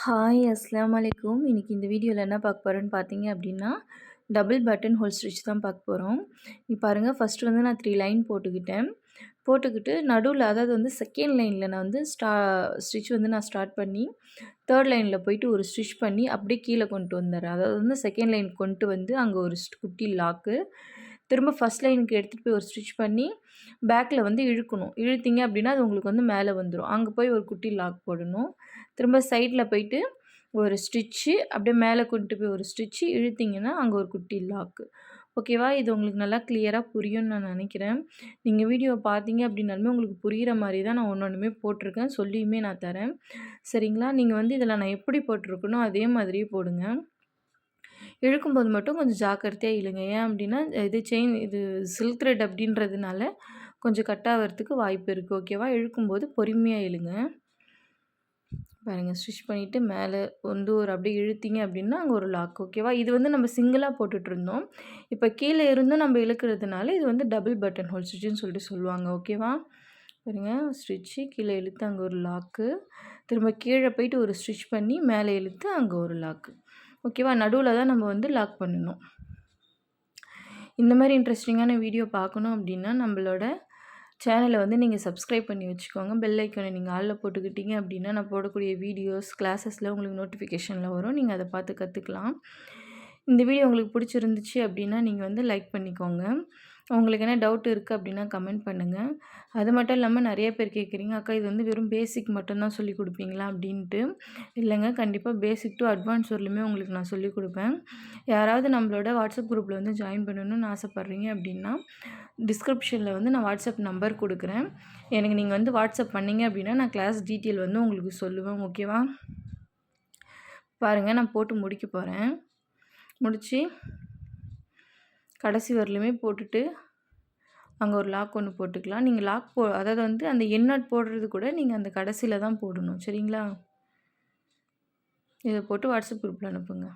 Hi அஸ்ஸலாமு அலைக்கும். இன்னைக்கு இந்த வீடியோல என்ன பார்க்க போறோம்ன்னு பார்த்தீங்க அப்படின்னா, டபுள் பட்டன் ஹோல் ஸ்டிச் தான் பார்க்க போறோம். இங்க பாருங்க ஃபர்ஸ்ட் வந்து நான் 3 லைன் போட்டுக்கிட்டேன். போட்டுக்கிட்டு நடுவுல அதாவது வந்து செகண்ட் லைன்ல நான் வந்து ஸ்டிச் வந்து நான் ஸ்டார்ட் பண்ணி, 3 லைன்ல போயிட்டு ஒரு ஸ்டிச் பண்ணி அப்படியே கீழ கொண்டு வந்துர்றேன். அதாவது வந்து செகண்ட் லைன் கொண்டு வந்து அங்க ஒரு குட்டி லாக்கு. திரும்ப ஃபர்ஸ்ட் லைனுக்கு எடுத்துட்டு போய் ஒரு ஸ்டிச் பண்ணி, பேக்ல வந்து இழுக்கணும். இழுத்தீங்க அப்படின்னா, அது உங்களுக்கு வந்து மேல வந்துரும். அங்க போய் ஒரு குட்டி லாக் போடணும். திரும்ப சைட்ல போயிட்டு ஒரு ஸ்டிச்சு, அப்படியே மேலே கொண்டு போய் ஒரு ஸ்டிச்சு இழுத்தீங்கன்னா, அங்க ஒரு குட்டி லாக்கு. ஓகேவா? இது உங்களுக்கு நல்லா கிளியரா புரியும்னு நான் நெனைக்கிறேன். நீங்க வீடியோ பார்த்தீங்க அப்படின்னாலுமே உங்களுக்கு புரியிற மாரி தான் நான் ஒன்னொன்னுமே போட்டிருக்கேன். சொல்லியுமே நான் தரேன். சரிங்களா? நீங்க வந்து இதில நான் எப்படி போட்டிருக்கனோ, அதே மாதிரியே போடுங்க. இழுக்கும்போது மட்டும் கொஞ்சம் ஜாக்கிரதையா இழுங்க. ஏன் அப்படின்னா, இது சில்க் த்ரெட் அப்படின்றதுனால கொஞ்சம் கட் ஆவறதுக்கு வாய்ப்பு இருக்கு. ஓகேவா? இழுக்கும்போது பொறுமையா இழுங்க. பாருங்க ஸ்டிச் பண்ணிவிட்டு மேலே வந்து ஒரு அப்படியே இழுத்தீங்க அப்படின்னா, அங்கே ஒரு லாக். ஓகேவா? இது வந்து நம்ம சிங்கிளா போட்டுட்ருந்தோம். இப்போ கீழே இருந்தும் நம்ம இழுக்கிறதுனால, இது வந்து டபுள் பட்டன் ஹோல் ஸ்டிச்சுன்னு சொல்லிட்டு சொல்லுவாங்க. ஓகேவா? பாருங்க ஸ்டிச்சு கீழே இழுத்து அங்கே ஒரு லாக்கு. திரும்ப கீழே போயிட்டு ஒரு ஸ்டிச் பண்ணி மேலே இழுத்து அங்கே ஒரு லாக்கு. ஓகேவா? நடுவுல தான் நம்ம வந்து லாக் பண்ணணும். இந்த மாதிரி இன்ட்ரெஸ்டிங்கான வீடியோ பார்க்கணும் அப்படின்னா, நம்மளோட சேனலை வந்து நீங்கள் சப்ஸ்கிரைப் பண்ணி வச்சுக்கோங்க. பெல் ஐக்கானை நீங்கள் ஆல்ல போட்டுக்கிட்டீங்க அப்படின்னா, நான் போடக்கூடிய வீடியோஸ், கிளாஸஸில் உங்களுக்கு நோட்டிஃபிகேஷனில் வரும். நீங்கள் அதை பார்த்து கற்றுக்கலாம். இந்த வீடியோ உங்களுக்கு பிடிச்சிருந்துச்சு அப்படின்னா, நீங்கள் வந்து லைக் பண்ணிக்கோங்க. உங்களுக்கு என்ன டவுட் இருக்குது அப்படின்னா கமெண்ட் பண்ணுங்கள். அது மட்டும் இல்லாமல் நிறைய பேர் கேட்குறீங்க, அக்கா இது வந்து வெறும் பேசிக் மட்டும் தான் சொல்லிக் கொடுப்பீங்களா அப்படின்ட்டு. இல்லைங்க, கண்டிப்பாக பேசிக் டு அட்வான்ஸ் வரலுமே உங்களுக்கு நான் சொல்லிக் கொடுப்பேன். யாராவது நம்மளோட வாட்ஸ்அப் குரூப்பில் வந்து ஜாயின் பண்ணணும்னு ஆசைப்பட்றீங்க அப்படின்னா, டிஸ்கிரிப்ஷனில் வந்து நான் வாட்ஸ்அப் நம்பர் கொடுக்குறேன். எனக்கு நீங்கள் வந்து வாட்ஸ்அப் பண்ணிங்க அப்படின்னா, நான் கிளாஸ் டீட்டெயில் வந்து உங்களுக்கு சொல்லுவேன். ஓகேவா? பாருங்கள் நான் போட்டு முடிக்க போகிறேன். முடித்து கடைசி வரலுமே போட்டுட்டு அங்கே ஒரு லாக் ஒன்று போட்டுக்கலாம். நீங்கள் அதாவது வந்து அந்த எண்ணாட் போடுறது கூட நீங்கள் அந்த கடைசியில் தான் போடணும். சரிங்களா? இதை போட்டு வாட்ஸ்அப் குரூப்பில் அனுப்புங்க.